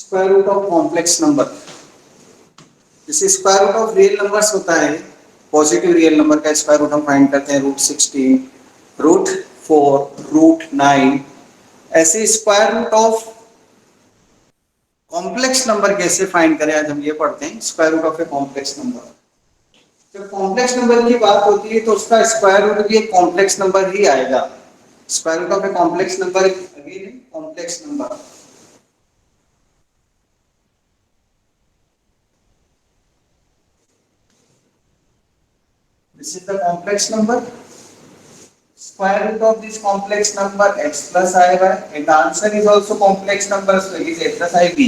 Square root of complex number, जैसे square root of real numbers होता है, positive real number का square root हम फाइंड करते हैं √16, √4, √9। ऐसे square root of complex number कैसे फाइंड करें, आज हम ये पढ़ते हैं। Square root of a complex number, जब कॉम्प्लेक्स नंबर की बात होती है तो उसका स्क्वायर रूट भी एक कॉम्प्लेक्स नंबर ही आएगा। Square root of a complex number again complex number. This is the complex number. Square root of this complex number x plus iy, and the answer is also complex number, so it is a plus ib.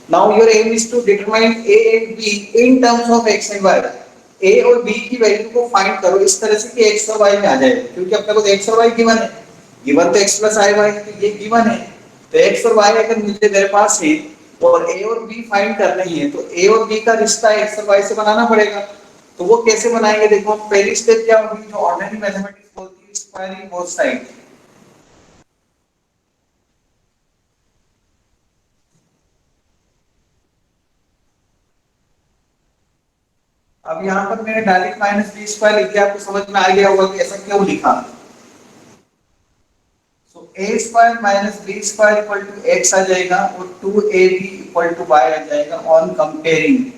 Now your aim is to determine a and b in terms of x and y. a और b की value को find करो इस तरह से कि x और y में आ जाए, क्योंकि अपने को x और y गिवन है, गिवन तो x plus iy है, तो ये गिवन है। तो x और y अगर मुझे मेरे पास है और a और b फाइंड करने हैं, तो a और b का रिश्ता x और y से बनाना पड़ेगा। तो वो कैसे बनाएंगे, देखो पहली स्टेप क्या होगी, जो ऑर्डिनरी मैथमेटिक्स बोलती है स्क्वायरिंग बोथ साइड। अब यहाँ पर मैंने डायरेक्ट -b² लिख दिया, आपको समझ में आ गया होगा कि ऐसा क्यों लिखा। सो a² - b² = x आ जाएगा और 2ab = y आ जाएगा on comparing.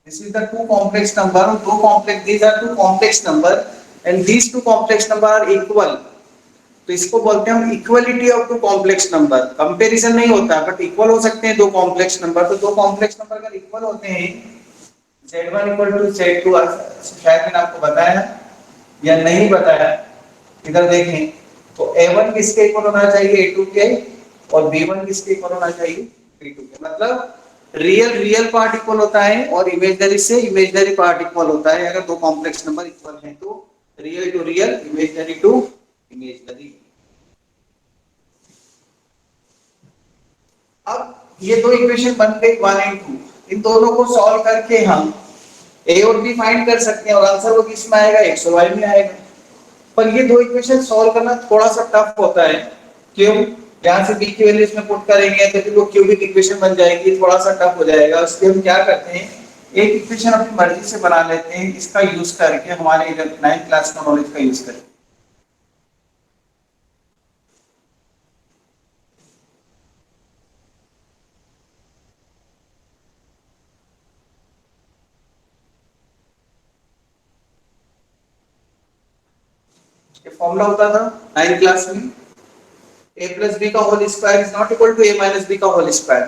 This is the two complex number, two complex, these are two complex number and these two complex number are equal। तो इसको बोलते हैं हम equality of two complex number. Comparison नहीं होता बट इक्वल हो सकते हैं दो कॉम्प्लेक्स नंबर। तो दो कॉम्प्लेक्स नंबर अगर इक्वल होते हैं, Z1 = Z2, शायद मैंने आपको बताया या नहीं बताया, इधर देखें तो A1 किसके इक्वल होना चाहिए, A2 के, और B1 किसके इक्वल होना चाहिए, B2 के। मतलब रियल रियल पार्ट इक्वल होता है और इमेजिनरी से इमेजिनरी पार्ट इक्वल होता है। अगर दो कॉम्प्लेक्स नंबर इक्वल हैं तो real to real, imaginary to imaginary. अब ये दो इक्वेशन बन गई 1 और 2, इन दोनों को सॉल्व करके हम a और b फाइंड कर सकते हैं और आंसर वो किस में आएगा, x और y में आएगा। पर ये दो इक्वेशन सॉल्व करना थोड़ा सा टफ होता है। क्यों, यहां से b की वैल्यू इसमें पुट करेंगे तो फिर वो क्यूबिक इक्वेशन बन जाएगी, थोड़ा सा टफ हो जाएगा। इसलिए हम क्या करते हैं, एक इक्वेशन अपनी मर्जी से बना लेते हैं, इसका यूज करके, हमारे 9th क्लास का नॉलेज का यूज करके। ये फॉर्मूला होता था 9th क्लास में, a plus b का whole square is not equal to a minus b का whole square.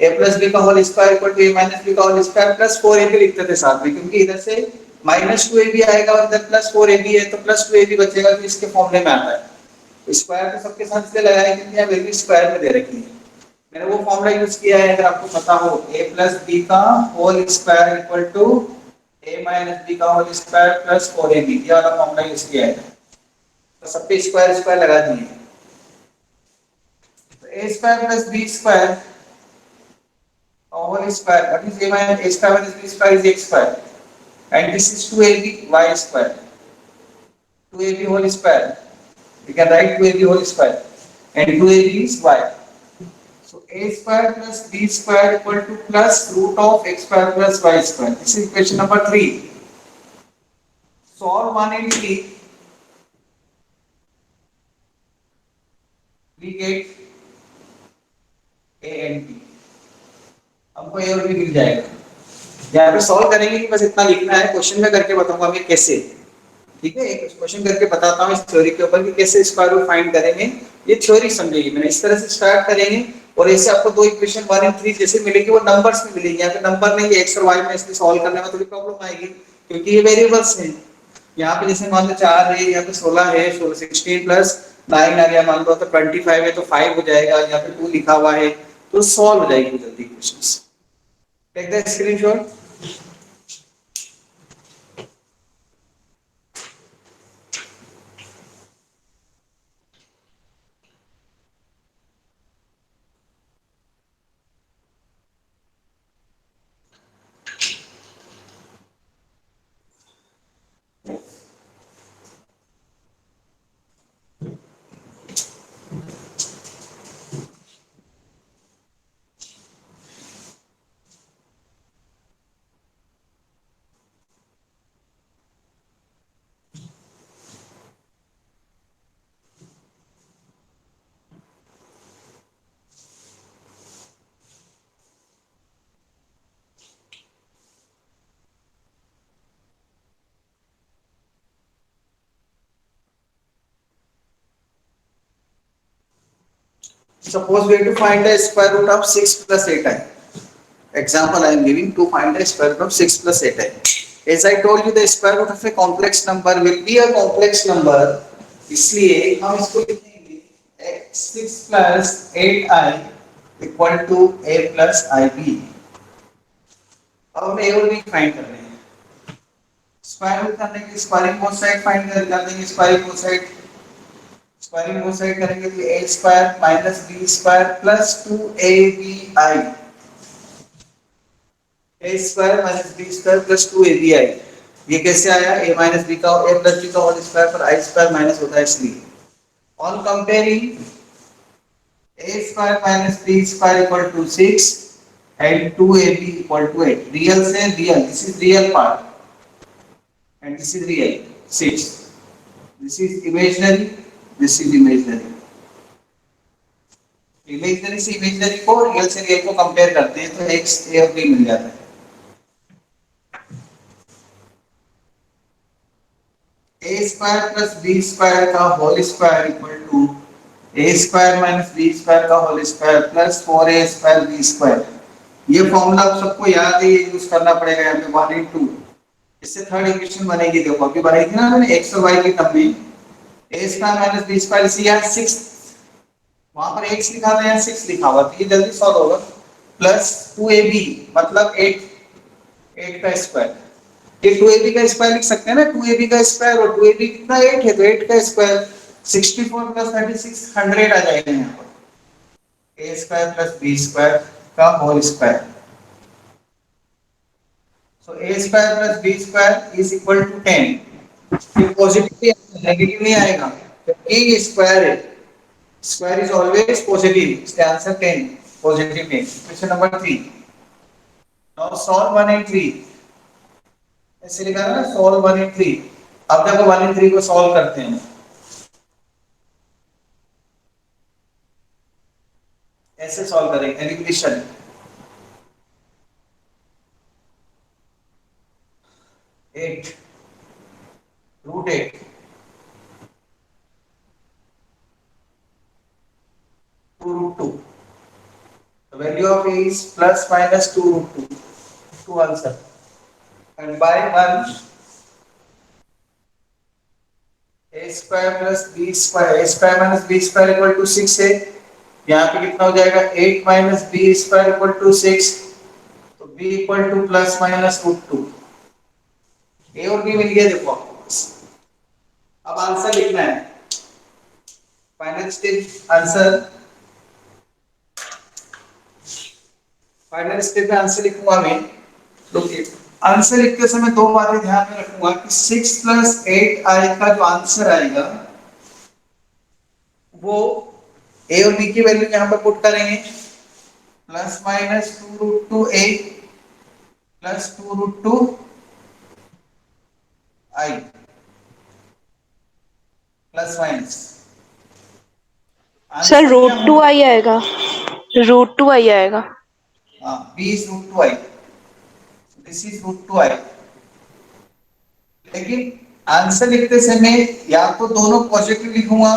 a plus b का whole square equal to a minus b का होल स्क्वायर प्लस 4ab लिखते थे साथ में, क्योंकि इधर से -2ab आएगा और इधर +4ab है तो +2ab बचेगा, तो इसके फॉर्मूले में आता है। स्क्वायर तो सबके साथ इसलिए लगाया क्योंकि यहाँ वैल्यू स्क्वायर में दे रखी है। मैंने वो फॉर्मूला यूज किया है, अगर आपको पता हो a plus b का whole square equal to a minus b का होल स्क्वायर प्लस 4ab, ये वाला फॉर्मूला यूज किया है। तो सब पे स्क्वायर स्क्वायर लगा दिए। a² plus b² whole square, what is a minus a² minus b² is x², and this is 2ab y², 2ab whole square, we can write 2ab whole square, and 2ab is y. So a² plus b² equal to plus root of x² plus y², this is equation number 3. Solve 1 and 3, we get a and b, हमको a और b मिल जाएगा। यहाँ पे solve करेंगे कि बस इतना लिखना है, क्वेश्चन में करके बताऊंगा मैं कैसे। ठीक है, एक क्वेश्चन करके बताता हूँ इस थ्योरी के ऊपर कि कैसे स्क्वायर रूट फाइंड करेंगे। ये थ्योरी समझेगी, मैंने इस तरह से स्टार्ट करेंगे और ऐसे आपको दो इक्वेशन 1 और 3 जैसे मिलेगी, वो नंबर्स में मिलेगी। यहाँ पे नंबर नहीं है, x और y में, इसलिए सॉल्व करने में थोड़ी प्रॉब्लम आएगी क्योंकि ये वेरिएबल्स हैं। यहाँ पे जैसे मान लो 4 है, यहाँ पे 16 है, 16 प्लस 9 आ गया, मान लो तो 25 है तो 5 हो जाएगा, यहाँ पे 2 लिखा हुआ है, तो सॉल्व हो जाएगी जल्दी equations. Take the screenshot. Suppose we have to find the square root of 6 plus 8i. Example I am giving to find the square root of 6 plus 8i. As I told you, the square root of a complex number will be a complex number. इसलिए हम इसको लिखेंगे 6 plus 8i equal to a plus ib. अब हमें a और b find करने हैं. Square root करने के स्क्वायरिंग बोथ साइड फाइंड कर देंगे. स्क्वायरिंग बोथ साइड करेंगे तो a square minus b square plus 2abi. a square minus b square plus 2abi. ये कैसे आया? a माइनस b का a प्लस b का होल स्क्वायर पर i स्क्वायर माइनस होता है इसलिए. On comparing a square minus b square equal to 6 and 2ab equal to 8. Real से real, this is real part and this is real 6. This is imaginary, this is imaginary. Imaginary से imaginary को, real से real को compare करते हैं तो x a और b मिल जाता है. a square plus b square का whole square equal to a square minus b square का whole square plus 4a square b square. ये फॉर्मूला आप सबको याद है, ये यूज करना पड़ेगा यहाँ पे 1 into. इससे थर्ड इक्वेशन बनेगी. देखो अभी बनाई थी ना मैंने x और y की टर्म में. a square minus b square इसी यहाँ 6, वहां पर x लिखा था, यहाँ 6 लिखा हुआ, तो ये जल्दी सॉल्व होगा. प्लस 2ab मतलब 8 का स्क्वायर. ये 2ab का स्क्वायर लिख सकते हैं ना, 2ab का स्क्वायर और 2ab कितना 8 है तो 8 का स्क्वायर 64 प्लस 36 100 आ जाएगा यहाँ पर. a square plus b square का whole square. So a square plus b square is equal to 10. ये पॉजिटिव नेगेटिव नहीं आएगा क्योंकि ये स्क्वायर है. Square is always positive. इसका आंसर 10 पॉजिटिव है. Question number 3. Now solve 1 and 3. ऐसे लिखा है ना, सॉल्व 1 and 3. अब देखो 1 and 3 को सॉल्व करते हैं. ऐसे सॉल्व करेंगे elimination. 8 root 8 2 root 2. The value of a is plus minus 2 root 2. To answer. And by 1 a square plus b square, a square minus b square equal to 6 है. यहाँ पे कितना हो जाएगा? 8 minus b square equal to 6. तो b equal to plus minus root 2. a और b मिल गया. देखो अब आंसर लिखना है. Final step answer. Final step में आंसर लिखूंगा मैं. देखिए आंसर लिखते समय दो बातें ध्यान में रखूंगा कि 6 प्लस 8i का जो आंसर आएगा वो a और b की वैल्यू यहां पर पुट करेंगे. Plus minus 2 root 2 a plus 2 root 2 i plus minus. Sir root 2 i आएगा. रूट 2 आई आएगा. हाँ, b is root 2i. This is root 2i. लेकिन आंसर लिखते समय या तो दोनों पॉजिटिव लिखूंगा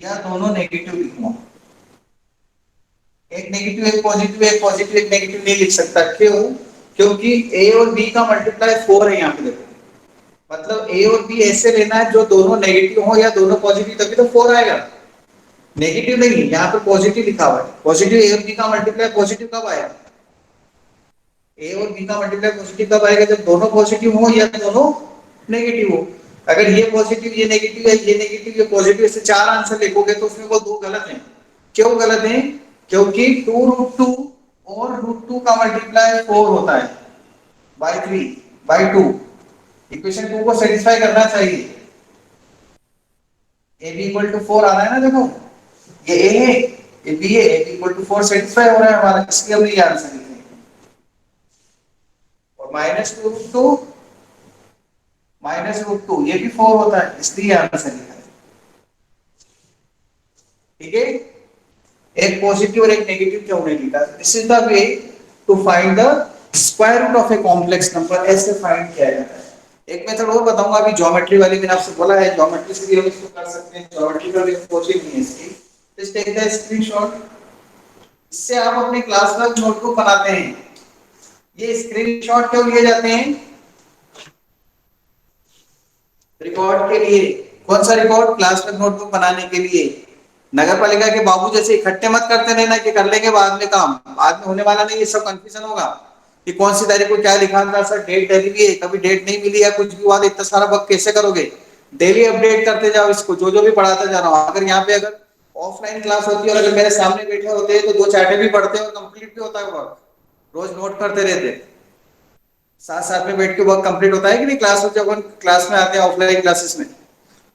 या दोनों नेगेटिव लिखूंगा. एक नेगेटिव एक पॉजिटिव, एक पॉजिटिव एक नेगेटिव नहीं लिख सकता. क्यों? क्योंकि a और b का मल्टीप्लाई 4 है यहाँ पे. देखो मतलब a और b ऐसे लेना है जो दोनों नेगेटिव हो या दोनों पॉजिटिव, तभी तो 4 आएगा. नेगेटिव नहीं, यहाँ पे पॉजिटिव लिखा हुआ है. पॉजिटिव a और b का मल्टीप्लाई पॉजिटिव कब आएगा? a और b का मल्टीप्लाई पॉजिटिव कब आएगा? जब दोनों पॉजिटिव हो या दोनों नेगेटिव हो. अगर ये पॉजिटिव ये नेगेटिव है, ये नेगेटिव ये पॉजिटिव, ऐसे चार आंसर लिखोगे तो उसमें वो दो गलत हैं. क्यों गलत हैं? क्योंकि 2 रूट 2 और रूट 2 का मल्टीप्लाई 4 होता है बाय 3 बाय 2. इक्वेशन 2 को सेटिस्फाई करना चाहिए. a b इक्वल टू 4 आना है ना. देखो ये a है, ये b है. a b equal to 4 satisfy हो रहा है हमारा, इसलिए हमने ये आंसर लिखा है. और माइनस 2 रूट 2 माइनस रूट 2 ये भी 4 होता है, इसलिए आंसर लिखा है. ठीक है. एक पॉजिटिव और एक नेगेटिव क्यों नहीं लिखा? This is the way to find the square root of a complex number. ऐसे फाइंड किया जाता है. एक मेथड और बताऊंगा. अभी ज्योमेट्री वाली मैंने आपसे बोला है, ज्योमेट्री से भी हम इसको कर सकते हैं. ज्योमेट्री का भी कोचिंग नहीं है इसकी, जस्ट टेक द स्क्रीनशॉट। इससे आप अपने क्लास वर्क नोटबुक बनाते हैं। ये स्क्रीनशॉट क्यों लिए जाते हैं? रिकॉर्ड के लिए। कौन सा रिकॉर्ड? क्लास वर्क नोटबुक बनाने के लिए। नगर पालिका के बाबू जैसे इकट्ठे मत करते रहना कि कर लेंगे बाद में काम, बाद में होने वाला नहीं, ये सब कंफ्यूजन होगा कि कौन सी तारीख को क्या लिखा था सर, डेट डली हुई है, कभी डेट नहीं मिली या कुछ भी हुआ, इतना सारा वर्क कैसे करोगे? डेली अपडेट करते जाओ इसको, जो जो भी पढ़ाता जा रहा हूँ। अगर यहाँ पे अगर ऑफलाइन क्लास होती है और अगर मेरे सामने बैठे होते हैं तो दो चार्टे भी पढ़ते और कंप्लीट भी होता है वर्क, रोज नोट करते रहते, साथ साथ में बैठ के वर्क कंप्लीट होता है कि नहीं? क्लास में जब हम क्लास में आते हैं ऑफलाइन क्लासेस में,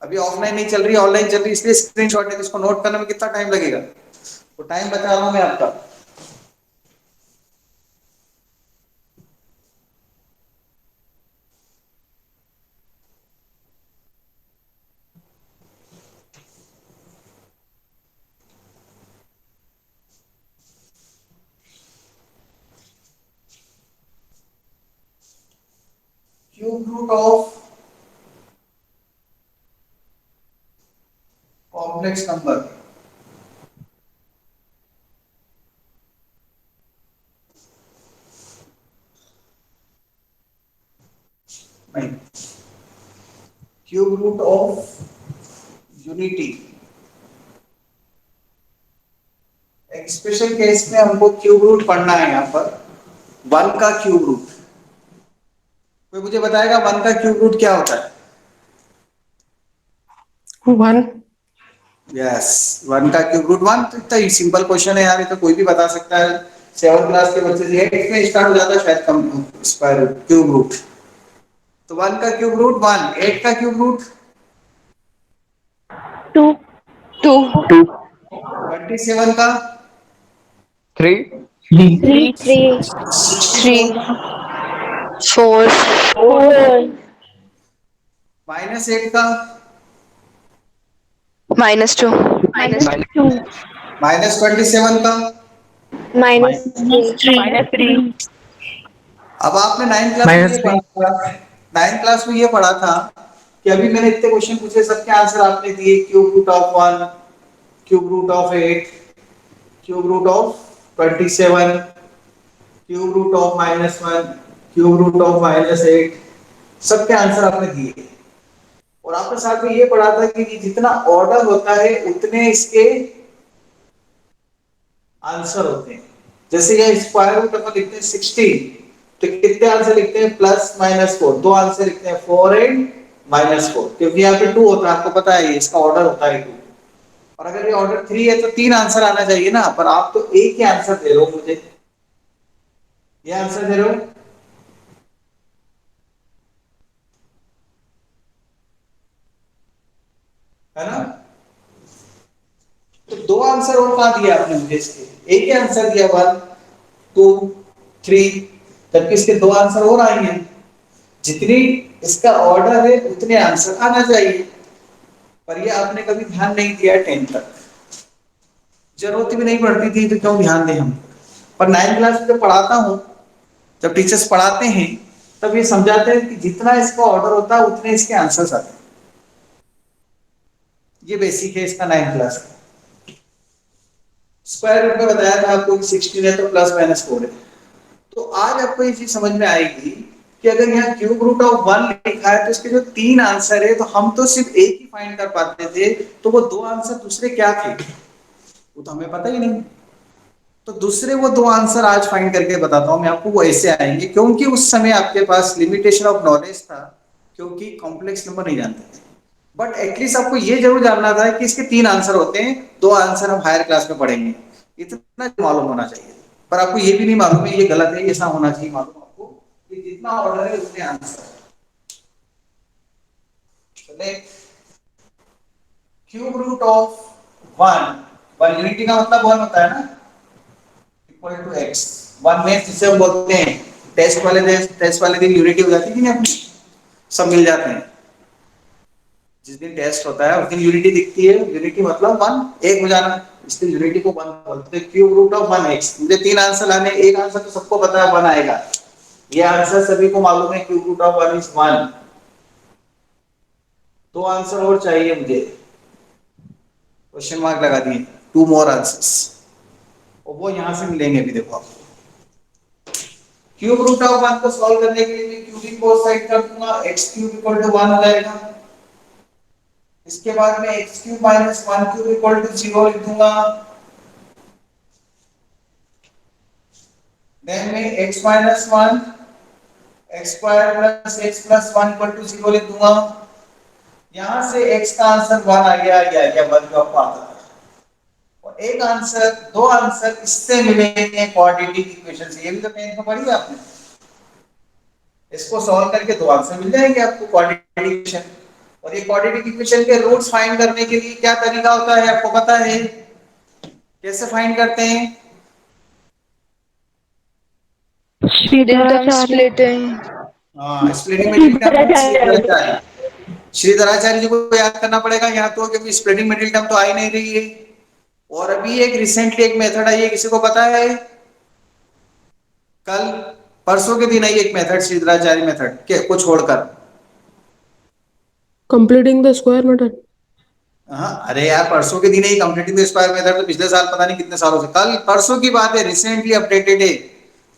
अभी ऑफलाइन नहीं चल रही, ऑनलाइन चल रही, इसलिए स्क्रीनशॉट है, इसको नोट करने में कितना टाइम लगेगा? तो टाइम बचा रहा हूं मैं आपका। Cube root of complex number. नहीं, क्यूब रूट ऑफ यूनिटी। एक स्पेशल केस में हमको क्यूब रूट पढ़ना है यहाँ पर, वन का क्यूब रूट। कोई मुझे बताएगा वन का क्यूब रूट क्या होता है? वन। यस, वन का क्यूब रूट वन। तो इतना ही सिंपल क्वेश्चन है यार, ये तो कोई भी बता सकता है। 7 क्लास के बच्चे से 8 में स्टार्ट हो जाता है शायद कम स्क्वायर रूट क्यूब रूट। तो वन का क्यूब रूट वन, 8 का क्यूब रूट टू। टू। 27 का थ्री। थ्री। थ्री। थ्री। 64 का फोर। फोर। -8 का -2। -2। -27 का। -3। -3। अब आपने 9 क्लास में ये -3। पढ़ा था, 9 क्लास में ये पढ़ा था कि अभी मैंने इतने क्वेश्चन पूछे, सबके आंसर आपने दिए। Cube root of 1, cube root of 8, cube root of 27, cube root of -1, cube root of -8, सबके आंसर आपने दिए। और आपने साथ में ये पढ़ा था कि जितना ऑर्डर होता है उतने इसके आंसर होते हैं। जैसे ये स्क्वायर रूट अपन लिखते हैं 16, तो कितने आंसर लिखते हैं? +-4, दो आंसर लिखते हैं, 4 एंड -4, क्योंकि यहाँ पे 2 होता है, आपको पता है, ये इसका ऑर्डर होता है 2। और अगर ये ऑर्डर 3 है तो 3 आंसर आना चाहिए ना, पर आप तो एक ही आंसर दे रहे हो मुझे, ये आंसर दे रहे हो, है ना? तो दो आंसर और कहा दिया आपने मुझे इसके? एक ही आंसर दिया, 1 2 3, जबकि इसके दो आंसर और आएंगे। जितनी इसका ऑर्डर है उतने आंसर आना चाहिए, पर ये आपने कभी ध्यान नहीं दिया 10 तक। जरूरत भी नहीं पड़ती थी तो क्यों ध्यान दें हम? पर 9 क्लास में जब पढ़ाता हूँ, जब टीचर्स पढ़ाते हैं, तब ये समझाते हैं कि जितना इसका ऑर्डर होता है उतने इसके आंसर्स आते हैं। ये बेसिक है इसका 9 क्लास का। स्क्वायर रूट में बताया था आपको कि 16 है तो +-4 है। तो आज आपको ये चीज समझ में आएगी कि अगर यहाँ क्यूब रूट ऑफ 1 लिखा है तो इसके जो 3 आंसर है, तो हम तो सिर्फ एक ही फाइंड कर पाते थे, तो वो 2 आंसर दूसरे क्या थे वो तो हमें पता ही नहीं। तो दूसरे वो 2 आंसर आज फाइंड करके बताता हूं मैं आपको, वो ऐसे आएंगे क्योंकि उस समय आपके पास लिमिटेशन ऑफ नॉलेज था, क्योंकि कॉम्प्लेक्स नंबर नहीं जानते थे। बट एटलीस्ट आपको ये जरूर जानना था कि इसके 3 आंसर होते हैं, 2 आंसर हम हायर क्लास में पढ़ेंगे, इतना मालूम होना चाहिए। पर आपको ये भी नहीं मालूम है, ये गलत है, ऐसा होना चाहिए मालूम आपको कि जितना ऑर्डर है उतने आंसर। चले, cube root of 1, one unity का मतलब 1 होता है ना, इक्वल टू x। 1 में जिसे हम बोलते हैं टेस्ट वाले दिन यूनिटी हो जाती है कि नहीं अपनी, सब मिल जाते हैं। जिस दिन टेस्ट होता है उस दिन यूनिटी दिखती है, यूनिटी मतलब 1 एक हो जाना, इसलिए यूनिटी को 1 बोलते हैं। क्यूब रूट ऑफ 1x, मुझे 3 आंसर लाने, एक आंसर तो सबको पता है 1 आएगा, ये आंसर सभी को मालूम है, cube root of 1 is 1। 2 answer और चाहिए मुझे, क्वेश्चन मार्क लगा दिए। 2 more आंसर्स, और वो यहां से मिलेंगे भी। देखो आपको क्यूब रूट ऑफ 1 को सॉल्व करने के लिए मैं क्यूबिक बोथ साइड कर दूंगा, x क्यूब इक्वल टू 1 हो जाएगा। इसके बाद में x cube minus 1 cube equal to 0 लिख दूंगा। देन में x minus 1 x square plus x plus 1 equal to 0 लिख दूंगा। यहां से x का आंसर 1 आ गया, ये आ गया 1 जो आपको आता था। और एक आंसर, दो आंसर इससे मिलेंगे क्वाड्रेटिक इक्वेशन से। ये भी तो 10th में पढ़ी है आपने। इसको सॉल्व करके दो आंसर मिल जाएंगे आपको क्वाड्रेटिक इक्वेशन। और ये क्वाड्रेटिक इक्वेशन के रूट्स फाइंड करने के लिए क्या तरीका होता है आपको पता है? कैसे फाइंड करते हैं? श्रीधराचार्य लेते हैं। हाँ, splitting middle term Shridharacharya, Shridharacharya ji को याद करना पड़ेगा यहाँ तो, क्योंकि स्प्लिटिंग मिडिल टर्म तो आ ही नहीं रही है। और अभी एक रिसेंटली एक मेथड आई है, किसी को पता है? कल परसों के दिन आई एक मेथड, श्रीधराचार्य मेथड के को छोड़कर। Completing the square method. हाँ, अरे यार परसों के दिन ही कंप्लीटिंग द स्क्वायर मेथड तो पिछले साल पता नहीं कितने सालों से, कल परसों की बात है, रिसेंटली अपडेटेड है।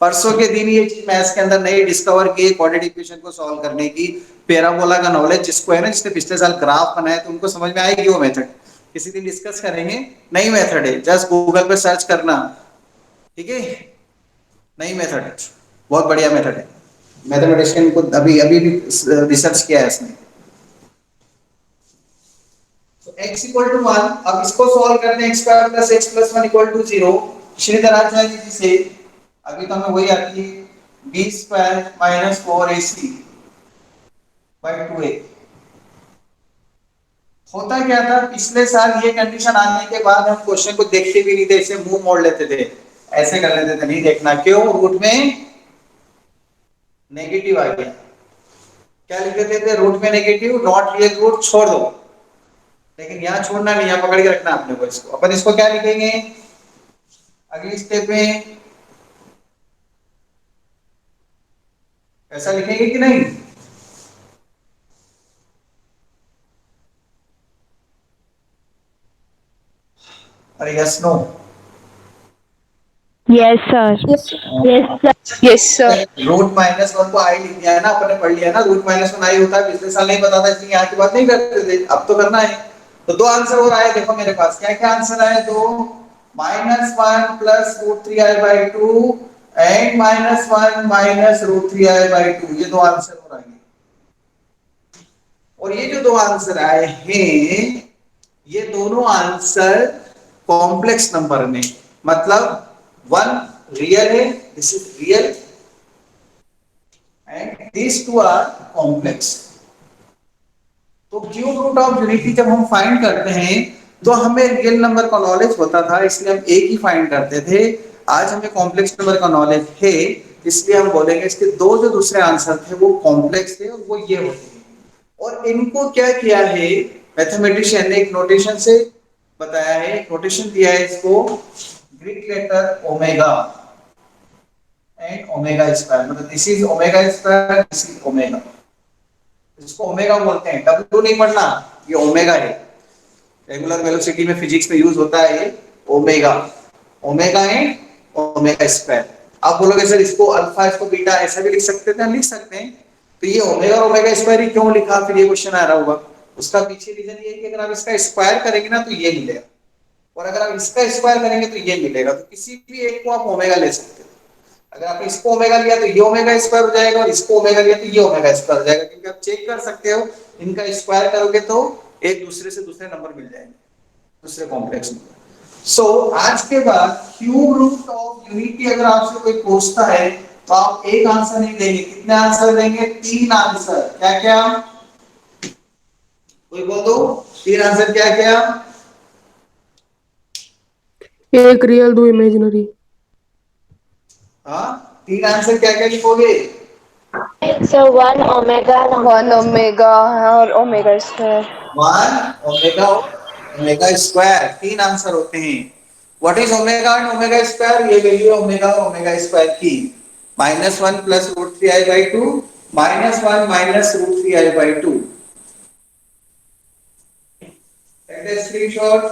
परसों के दिन ये चीज मैथ्स के अंदर नई डिस्कवर की, क्वाड्रेटिक इक्वेशन को सॉल्व करने की, पैराबोला का नॉलेज जिसको है ना, जिसने पिछले साल ग्राफ बनाया तो उनको समझ में आएगी वो मेथड। किसी दिन डिस्कस करेंगे। नई मेथड है, जस्ट गूगल पे सर्च करना, ठीक है? नई मेथड, बहुत बढ़िया मेथड है। मैथमेटिशियन को अभी अभी भी रिसर्च किया है इसने। तो x इक्वल टू 1, अब इसको सॉल्व करते हैं, x square plus x plus 1 equal to 0। Shridharacharya ji से अभी तो हमें वही आती है, b square minus 4ac bye 2a। होता क्या था पिछले साल, ये कंडीशन आने के बाद हम क्वेश्चन को देखते भी नहीं थे, ऐसे मुंह मोड़ लेते थे, ऐसे कर लेते थे, नहीं देखना। क्यों? रूट में नेगेटिव आ गया। क्या लिख देते थे? रूट में नेगेटिव, नॉट रियल रूट, छोड़ दो। लेकिन यहाँ छोड़ना नहीं, यहाँ पकड़ के रखना अपने को। इसको अपन इसको क्या लिखेंगे अगली स्टेप में? ऐसा लिखेंगे कि नहीं? अरे yes no? Yes sir. Yes sir. Root minus 1 को आई लिख दिया है ना, अपन ने पढ़ लिया ना, रूट माइनस 1 आई होता है। पिछले साल नहीं पता था इसलिए यहाँ की बात नहीं करते थे, अब तो करना है। तो दो आंसर और आए, देखो मेरे पास क्या क्या आंसर आए। दो, minus 1 plus root 3i by 2 and minus 1 minus root 3i by 2, ये दो आंसर और आएंगे। और ये जो दो आंसर आए हैं, ये दोनों आंसर कॉम्प्लेक्स नंबर में, मतलब वन रियल है, this is real, and these two are complex। तो क्यूब रूट ऑफ यूनिटी जब हम फाइंड करते हैं तो हमें रियल नंबर का नॉलेज होता था, इसलिए हम एक ही फाइंड करते थे। आज हमें कॉम्प्लेक्स नंबर का नॉलेज है, इसलिए हम बोलेंगे इसके दो जो दूसरे आंसर थे वो कॉम्प्लेक्स थे, और वो ये होते हैं। और इनको क्या किया है मैथमेटिशियन ने, एक नोटेशन से बताया है, एक नोटेशन दिया है इसको, Greek letter omega and omega square, मतलब this is omega square, this is omega. इसको ओमेगा बोलते हैं, डब्ल्यू नहीं पढ़ना, ये ओमेगा है। रेगुलर वेलोसिटी में फिजिक्स में यूज होता है ये omega, omega and omega square. आप बोलोगे सर इसको अल्फा इसको बीटा ऐसा भी लिख सकते थे, लिख सकते हैं। तो ये ओमेगा और ओमेगा स्क्वायर ही क्यों लिखा, फिर ये क्वेश्चन आ रहा होगा। उसका पीछे रीजन ये है कि अगर आप इसका स्क्वायर करेंगे ना तो ये मिलेगा, और अगर आप इसका स्क्वायर करेंगे तो ये मिलेगा। तो किसी भी एक को आप ओमेगा ले सकते हो। अगर आपने इसको ओमेगा लिया तो ये ओमेगा स्क्वायर हो जाएगा, और इसको ओमेगा लिया तो ये ओमेगा स्क्वायर हो जाएगा, क्योंकि आप चेक कर सकते हो इनका स्क्वायर करोगे तो एक दूसरे से दूसरे नंबर मिल जाएंगे, दूसरे कॉम्प्लेक्स नंबर। सो आज के बाद क्यूब रूट ऑफ यूनिटी अगर आपसे कोई पूछता है तो आप एक आंसर नहीं देंगे, कितने आंसर देंगे? तीन आंसर। क्या क्या? कोई बोल दो, तीन आंसर क्या क्या? एक रियल, दो इमेजिनरी। हाँ, तीन आंसर क्या क्या लिखोगे? Sir one omega, one omega और omega square. One omega omega square, तीन आंसर होते हैं। What is omega and omega square? ये वैल्यू है ओमेगा और ओमेगा स्क्वायर की, minus 1 plus root 3i by 2, minus 1 minus root 3i by 2। Take the screenshot.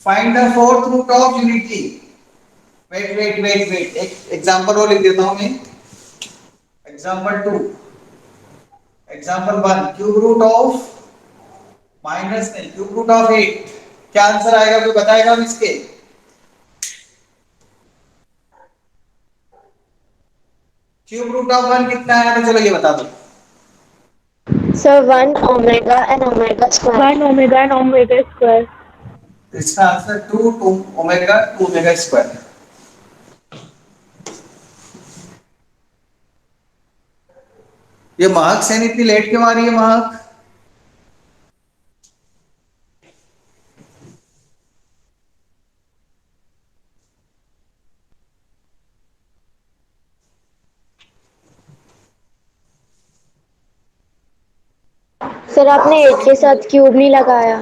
Find the fourth root of unity. Wait एक example और लिख देता हूं मैं। Example 2, example 1, cube root of minus नहीं, क्यूब रूट ऑफ 8। क्या answer आएगा, कोई बताएगा अब इसके? क्यूब रूट ऑफ 1 कितना है, तो चलो ये बता दो। Sir, 1 omega and omega square. 1 omega and omega square. इसका आंसर 2 ओमेगा 2 ओमेगा स्क्वायर। ये महक सेन इतनी लेट क्यों आ रही है महक? सर आपने 8 के साथ क्यूब नहीं लगाया।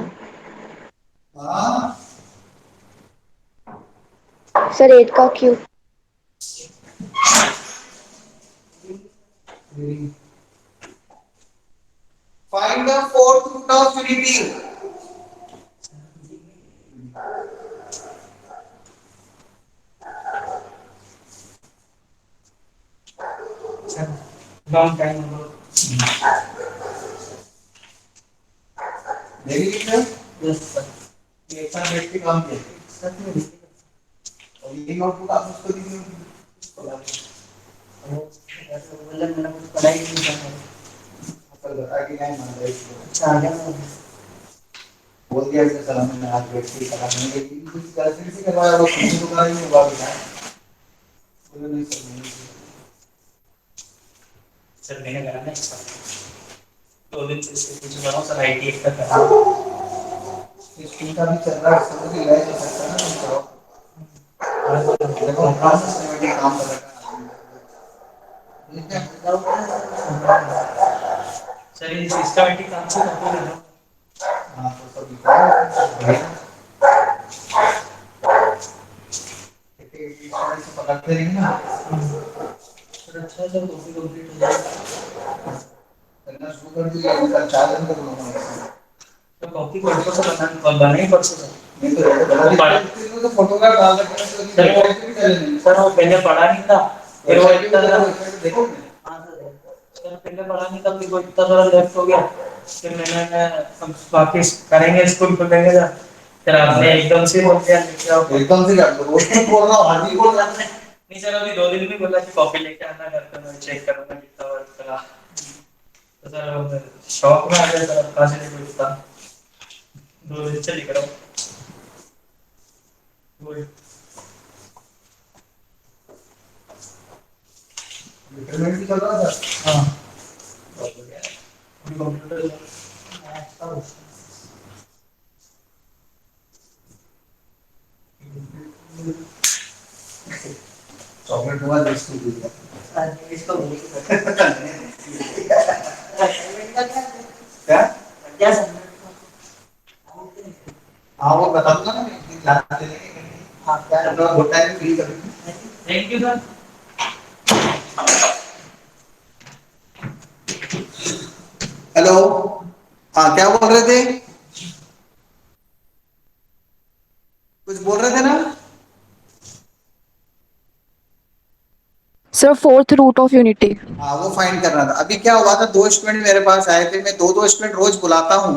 हाँ, सर 8 का cube. Find the fourth root of unity. Long time देखिए सर, यस सर ये एक साथ बैठ के काम किया। सर में और ये नोटबुक आप उसको दीजिए। मतलब मेरा कुछ पढ़ाई नहीं कर रहा कल बता के नहीं मान रहा है। अच्छा आ गया मैं बोल दिया कि सलाम मैंने आज बैठ के करा, मैंने ये कुछ कैसे से करवाया, वो खुद को करा ही नहीं हुआ बेटा। बोले नहीं सर, नहीं सर मैंने करा ना इसका 2 दिन से इसके पीछे बनाओ सर आईटी एक तक करा स्कूल का भी चल रहा है, सब भी इलाज हो सकता है ना, तुम करो। देखो काम से मैं काम कर रहा सर ये सिस्टमैटिक काम से करते रहना है। हाँ तो सब करो। एक से पकड़ते रहेंगे ना, सर अच्छा जब कॉपी कंप्लीट हो जाए करना शुरू कर दिया, कल 4 दिन कर लूंगा। तो कॉपी को तो बनाना ही पड़ता सर नहीं तो फोटोग्राफ डाल रखे हैं, तो कैसे भी चलेंगे। सर वो पहले पढ़ा नहीं था फिर वो इतना देखो हाँ सर पहले पढ़ा नहीं था फिर वो इतना सारा लेफ्ट हो गया फिर मैंने हम बाकी करेंगे स्कूल खुलेंगे ना फिर आपने एकदम से बोल दिया लेके आओ एकदम से कर दो, रोज तो बोल रहा हूँ, हर दिन बोल रहा हूँ। नहीं सर अभी 2 दिन भी बोला कि कॉपी लेके आना घर पे मैं चेक करूंगा कितना वर्क करा तो सर शौक में आ गया सर कहाँ से नहीं लिखता 2 दिन से लिख रहा हूँ वही लिटरमेंट भी चल रहा था। हाँ बहुत बढ़िया अभी कंप्यूटर चॉकलेट हुआ देश को दिया। इसको क्या? क्या समझ हाँ वो बता दूंगा ना, मैं क्लास ले लेंगे। हाँ क्या जब थोड़ा बहुत टाइम फ्री कर दूंगा। थैंक यू सर हेलो, हाँ क्या बोल रहे थे? कुछ बोल रहे थे ना? Sir fourth root of unity. हाँ वो फाइंड करना था। अभी क्या हुआ था, 2 स्टूडेंट मेरे पास आए थे, मैं 2 स्टूडेंट रोज बुलाता हूँ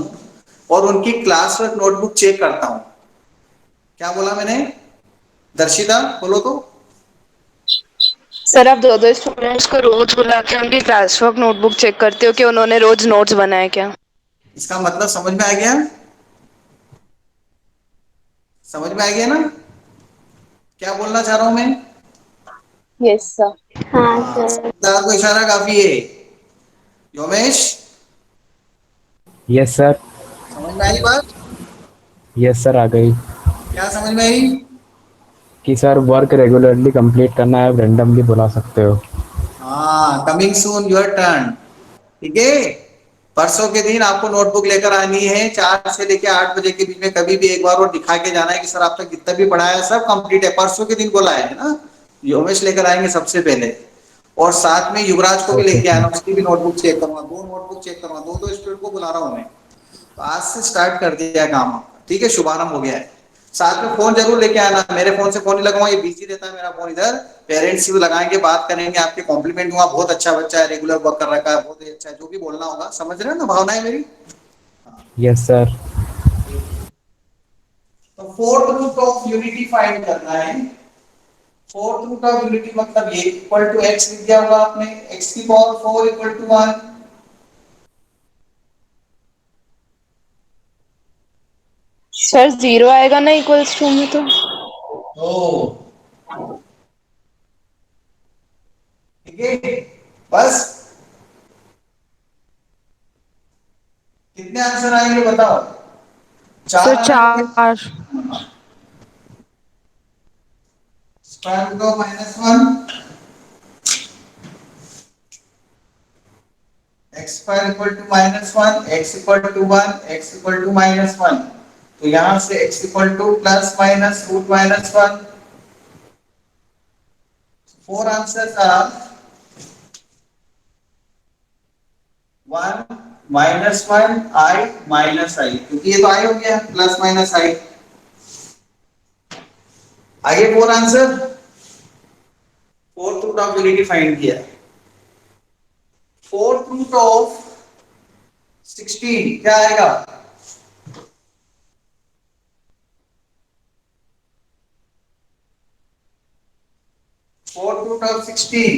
और उनकी क्लास वर्क नोटबुक चेक करता हूँ। क्या बोला मैंने? दर्शिता बोलो तो। सर आप 2 स्टूडेंट्स को रोज बुला के उनकी क्लास वर्क नोटबुक चेक करते हो कि उन्होंने रोज नोट्स बनाए क्या? इसका मतलब समझ में आ गया? समझ में आ गया ना क्या बोलना चाह रहा हूं मैं? Yes sir. हाँ हाँ, सर। को इशारा काफी है। Womesh, yes sir. समझ में आई बात? यस सर आ गई क्या समझ में आई? कि सर वर्क रेगुलरली कंप्लीट करना है, रैंडमली बुला सकते हो। हाँ, कमिंग सून योर टर्न। ठीक है, परसों के दिन आपको नोटबुक लेकर आनी है, 4 से लेकर 8 बजे के बीच में कभी भी एक बार और दिखा के जाना है कि सर आप तक जितना भी पढ़ाया है सब कंप्लीट है। परसों के दिन बोला है ना, योमेश लेकर आएंगे सबसे पहले, और साथ में युवराज को भी ओके लेके आना, सर। उसकी भी नोटबुक चेक करूंगा, 2 नोटबुक चेक करूंगा, 2 स्टूडेंट को बुला रहा हूँ मैं। तो आज से स्टार्ट कर दिया काम, ठीक है, शुभारंभ हो गया है। साथ में फोन जरूर लेके आना, मेरे फोन से फोन नहीं लगाऊंगा, ये बिजी रहता है मेरा फोन इधर। पेरेंट्स भी लगाएंगे, बात करेंगे, आपके कॉम्प्लीमेंट दूंगा, बहुत अच्छा बच्चा है, रेगुलर वर्क कर रखा है, बहुत ही अच्छा है, जो भी बोलना होगा। समझ रहे हो ना भावना है मेरी? Yes sir. तो fourth root of unity find करना है। फोर्थ रूट ऑफ यूनिटी मतलब ये इक्वल टू एक्स लिख दिया होगा आपने, एक्स की power 4 equal to 1। Sir zero आएगा ना इक्वल्स टू में तो। तो ठीक है, बस कितने आंसर आएंगे बताओ? सर चार आएंगे। चार। Square root of -1, X square equal to -1, X equal to 1, X equal to -1। तो यहां से X equal to plus minus root -1। Four answers are 1 -1 i minus i, क्योंकि ये तो आई हो गया प्लस माइनस आई। आगे four answer, fourth root of unity find किया। फोर्थ रूट ऑफ 16 क्या आएगा? Fourth root of 16,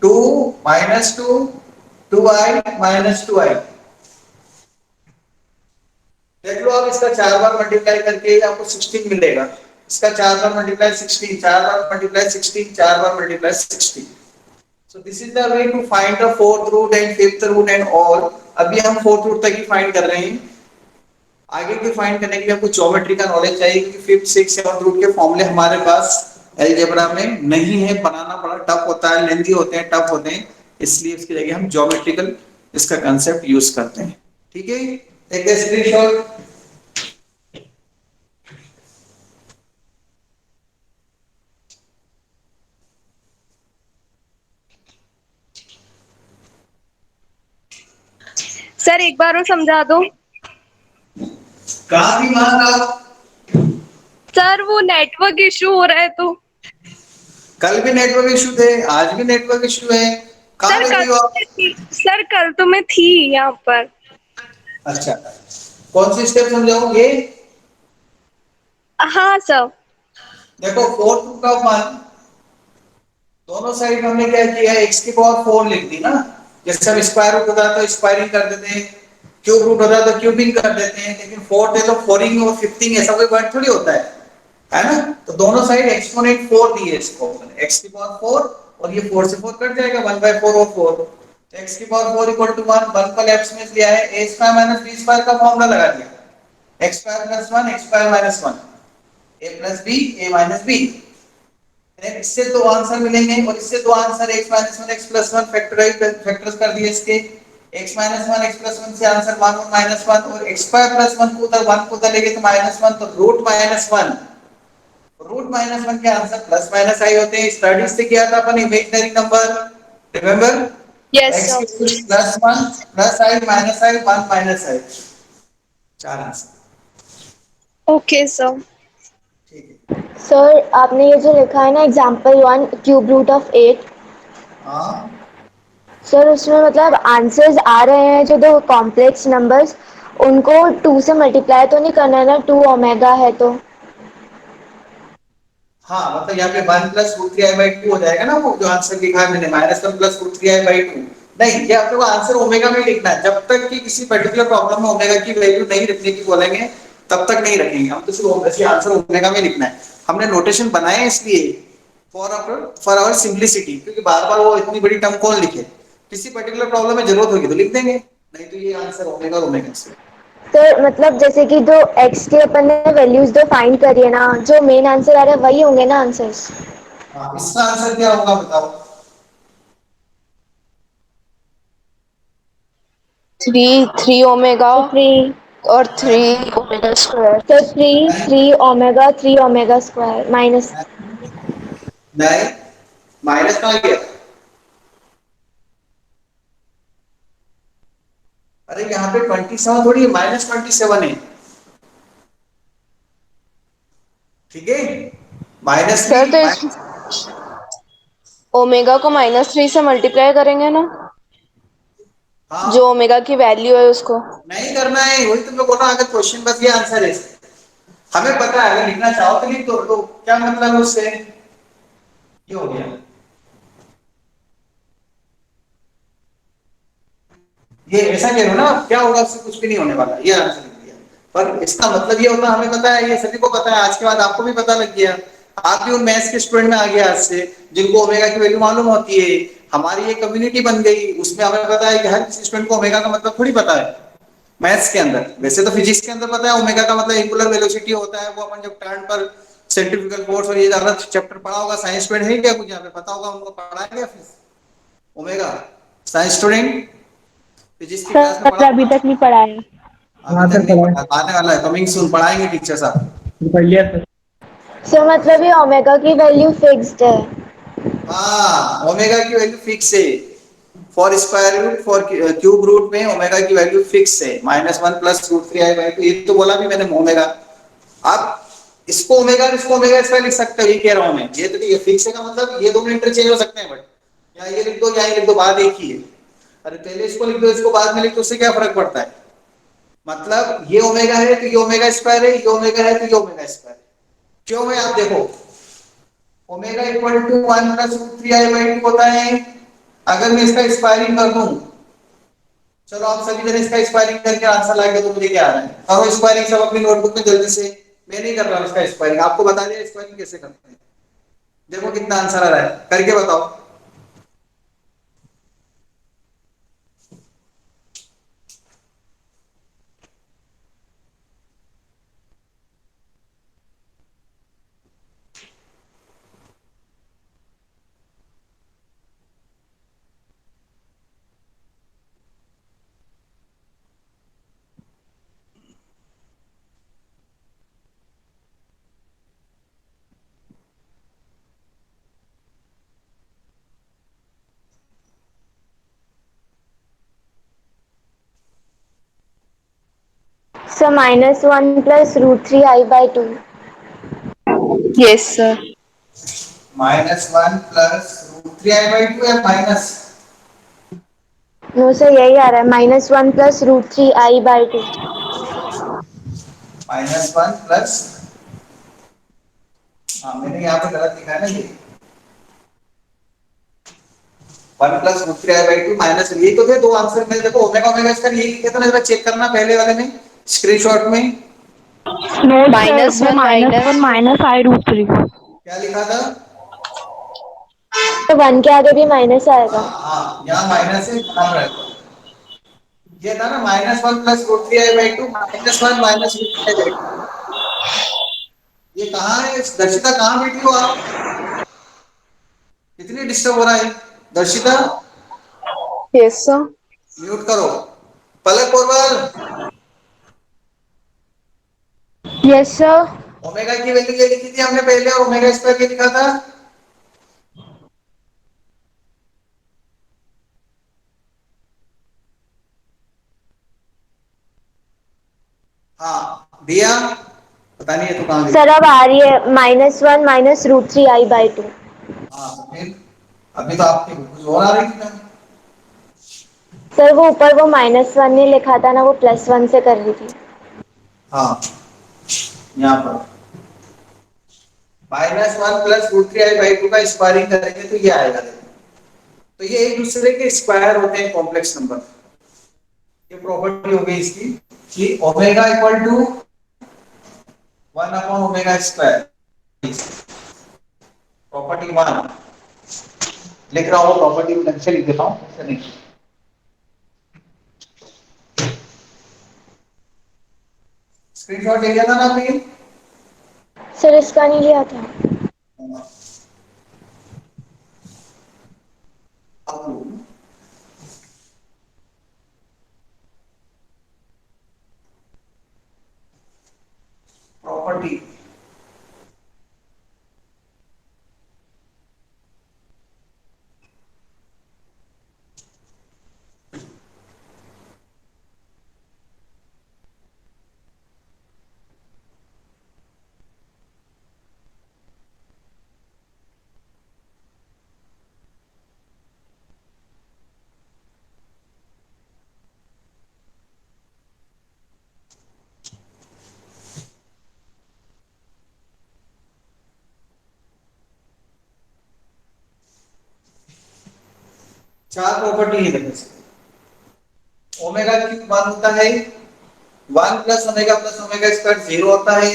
2 -2, 2i -2i। देख लो आप, इसका 4 बार मल्टीप्लाई करके आपको 16 मिलेगा। इसका 4 बार मल्टीप्लाई 16, 4 बार मल्टीप्लाई 16, 4 बार multiply 16। So this is the way to find the fourth root and fifth root and all। अभी हम फोर्थ रूट तक ही फाइंड कर रहे हैं। आगे के फाइंड करने के लिए आपको ज्योमेट्री का नॉलेज चाहिए, क्योंकि फिफ्थ सिक्स सेवंथ रूट के फॉर्मूले हमारे पास अलजेब्रा में नहीं है, बनाना बड़ा टफ होता है, लेंथी होते हैं, टफ होते हैं, इसलिए इसकी जगह हम ज्योमेट्रिकल इसका कंसेप्ट यूज करते हैं। ठीक है, टेक द स्क्रीनशॉट। सर एक बार और समझा दो। कहां भी मान रहा हो? सर वो नेटवर्क इशू हो रहा है तो। कल भी नेटवर्क इशू थे, आज भी नेटवर्क इशू है। कहां सर रहती कल हो आप? तो मैं थी, सर कल तो मैं थी यहाँ पर। अच्छा, कौन सी स्टेप समझाओगे? हाँ सर। देखो फोर्थ रूट ऑफ 1, दोनों साइड हमने क्या किया, एक्स की पावर 4 लिख दी ना। जैसे हम स्क्वायर रूट होता है तो स्क्वायरिंग कर देते हैं, क्यूब रूट होता है तो क्यूबिंग कर देते हैं, लेकिन फोर्थ है तो फोरिंग और फिफ्थिंग ऐसा कोई वर्ड थोड़ी होता है ना? तो दोनों साइड एक्सपोनेंट 4 दिए इसको, एक्स की पावर 4 और ये 4 से 4 कट जाएगा, 1/4 और 4। तो एक्स की पावर 4 इक्वल टू 1, 1 को लेफ्ट में लिया है, a square minus b square का फॉर्मूला लगा दिया, x square plus 1 x square minus 1, a plus b a minus b। इससे दो आंसर मिलेंगे और इससे दो answer, x minus 1 x plus 1 factors कर दिए इसके, x माइनस 1 x प्लस 1 से आंसर 1 और माइनस 1, और x स्क्वायर प्लस 1 को उधर 1 को उधर लेके तो माइनस 1, तो रूट माइनस 1, रूट माइनस 1 के आंसर प्लस माइनस आई होते हैं। स्टडीज से किया था अपन imaginary number, remember? Yes x sir. की plus 1 plus i minus i 1 minus i, चार आंसर। Okay sir. ठीक है। सर आपने ये जो लिखा है ना एग्जाम्पल 1 क्यूब रूट ऑफ 8, हाँ, सर उसमें मतलब आंसर्स आ रहे हैं जो दो कॉम्प्लेक्स नंबर्स, उनको 2 से मल्टीप्लाई तो नहीं करना है ना, 2 ओमेगा है तो। हाँ मतलब यहाँ पे 1 प्लस रूट 3i/2 हो जाएगा ना, वो जो आंसर लिखा है मैंने, -1 प्लस रूट 3i/2। नहीं, ये आपको आंसर ओमेगा में लिखना है, जब तक कि किसी पर्टिकुलर प्रॉब्लम में ओमेगा की वैल्यू नहीं रखने की बोलेंगे तब तक नहीं रखेंगे हम, तो सिर्फ ऐसे आंसर ओमेगा में लिखना है। हमने नोटेशन बनाए इसलिए फॉर आवर सिंपलिसिटी, क्योंकि बार बार वो इतनी बड़ी टर्म कौन लिखे, किसी पर्टिकुलर प्रॉब्लम में जरूरत होगी तो लिख देंगे, नहीं तो ये आंसर ओमेगा और ओमेगा से। सर मतलब जैसे कि जो x के अपन ने वैल्यूज दो फाइंड करी है ना, जो मेन आंसर आ रहा है वही होंगे ना आंसर्स? हाँ, इसका आंसर क्या होगा बताओ? 3 ओमेगा तो 3, और 3 ओमेगा स्क्वायर। तो 3 ओमेगा स्क्वायर माइनस। नहीं, माइनस कहाँ गया? अरे यहाँ पे 27 थोड़ी है, -27 है। ठीक है, माइनस थ्री सर तो इस ओमेगा को -3 से मल्टीप्लाई करेंगे ना, हाँ जो ओमेगा की वैल्यू है उसको। नहीं करना है, वही तुम लोग बोल रहा हूं, अगर क्वेश्चन बस ये आंसर है, हमें पता है, अगर लिखना चाहो तो लिख दो, तो क्या मतलब है उससे, ये हो गया, ये ऐसा कह रहे हो ना, क्या होगा उससे, कुछ भी नहीं होने वाला, ये आंसर लिख दिया। पर इसका मतलब ये होता है, हमें पता है, ये सभी को पता है, आज के बाद आपको भी पता लग गया, आप भी उन मैथ्स के स्टूडेंट में आ गए आज से, जिनको ओमेगा की वैल्यू मालूम होती है। हमारी ये कम्युनिटी बन गई, उसमें हमें पता है कि हर किसी स्टूडेंट को ओमेगा का मतलब थोड़ी पता है मैथ्स के अंदर। वैसे तो फिजिक्स के अंदर पता है ओमेगा का मतलब एंगुलर वेलोसिटी होता है, वो अपन जब टर्न पर सेंट्रीफ्यूगल फोर्स और ये ज्यादा चैप्टर पढ़ा होगा, साइंस स्टूडेंट है क्या कुछ यहाँ पे पता होगा, उनको पढ़ा है क्या ओमेगा, साइंस स्टूडेंट फिजिक्स की क्लास में सर पढ़ा अभी होगा? तक नहीं पढ़ाया। अभी तक नहीं पढ़ा, आने वाला है, कमिंग सून, पढ़ाएंगे टीचर साहब। सर मतलब ये ओमेगा की वैल्यू फिक्स्ड है। हाँ, ओमेगा की वैल्यू फिक्स है, for square root, for cube root में ओमेगा की वैल्यू फिक्स है, -1 प्लस रूट 3i/2, ये तो बोला भी मैंने ओमेगा। आप इसको ओमेगा, इसको ओमेगा स्क्वायर लिख सकते हो, ये कह रहा हूं मैं, ये तो ये फिक्स है का मतलब ये दोनों इंटरचेंज हो सकते हैं, बट या ये लिख दो या ये लिख दो, बात एक ही है। अरे पहले इसको लिख दो, इसको बाद में लिख दो, उससे क्या फर्क पड़ता है, मतलब ये ओमेगा है तो ये ओमेगा स्क्वायर है, ये ओमेगा है तो ये ओमेगा स्क्वायर है। क्यों है, आप देखो, omega equal to 1 plus root 3i/2 होता है। अगर मैं इसका स्क्वायरिंग कर दूं, चलो आप सभी जने इसका स्क्वायरिंग करके आंसर लाएंगे, तो मुझे क्या आ रहा है, करो स्क्वायरिंग सब अपनी नोटबुक में जल्दी से। मैं नहीं कर रहा हूं इसका स्क्वायरिंग, आपको बता दिया स्क्वायरिंग कैसे करते हैं। देखो कितना आंसर आ रहा है, करके बताओ। Sir -1 plus root 3i/2। Yes sir. -1 plus root 3i/2 या माइनस, नो सर यही आ रहा है, -1 प्लस रूट 3i/2। -1 प्लस, हाँ मैंने यहाँ पे गलत लिखा है ना, ये 1 प्लस रूट 3i/2 माइनस, ये तो थे दो आंसर में, देखो ओमेगा ओमेगा इसका यही लिखे थे ना, जरा चेक करना पहले वाले में स्क्रीनशॉट में, नोट सर वो -1 -1 -2। -i√3। क्या लिखा था? तो 1 के आगे भी माइनस आएगा। हाँ हाँ, यहाँ माइनस है, ध्यान रखो, ये था ना -1 plus root 3i/2, -1 minus root 3i/2, ये कहाँ है दर्शिता, कहाँ बैठी हो आप, कितनी डिस्टर्ब हो रहा है दर्शिता, यस सर। म्यूट करो। पलक पोरवल, यस सर। ओमेगा की वैल्यू ये लिखी थी हमने पहले, और ओमेगा स्क्वायर क्या लिखा था? हाँ दिया, पता नहीं है तो कहाँ सर गई। अब आ रही है -1 माइनस रूट 3i/2। हाँ तो फिर अभी तो आपकी कुछ और आ रही थी ना। सर वो ऊपर वो -1 नहीं लिखा था ना, वो +1 से कर रही थी। हाँ, यहाँ पर -1 प्लस रूट 3i/2 का स्क्वायरिंग करेंगे तो ये आएगा, देखो तो ये एक दूसरे के स्क्वायर होते हैं कॉम्प्लेक्स नंबर, ये प्रॉपर्टी हो गई इसकी, कि ओमेगा इक्वल टू 1/ओमेगा स्क्वायर, प्रॉपर्टी 1 लिख रहा हूँ, प्रॉपर्टी में ढंग से लिख देता हूँ, ऐसे नहीं। स्क्रीनशॉट ले लिया था ना आपने? सर इसका नहीं लिया था। अब प्रॉपर्टी, चार प्रॉपर्टी है देखो इसमें। ओमेगा क्यूब 1 होता है, 1 प्लस ओमेगा स्क्वायर 0 होता है,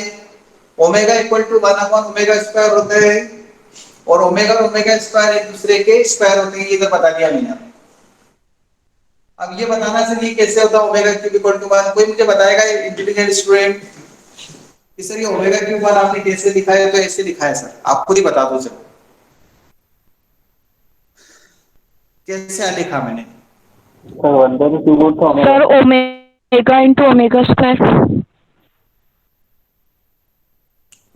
omega equal to 1 upon omega square होता है, और ओमेगा और ओमेगा स्क्वायर एक दूसरे के स्क्वायर होते हैं, ये इधर बता दिया मैंने। अब ये बताना चाहिए कैसे होता है ओमेगा क्यूब इक्वल टू 1, कोई मुझे बताएगा इंटेलिजेंट स्टूडेंट कि सर ये ओमेगा क्यूब 1 आपने कैसे लिखा है? तो ऐसे लिखा है सर, आप खुद ही बता दो चलो कैसे लिखा मैंने। Sir omega into omega square.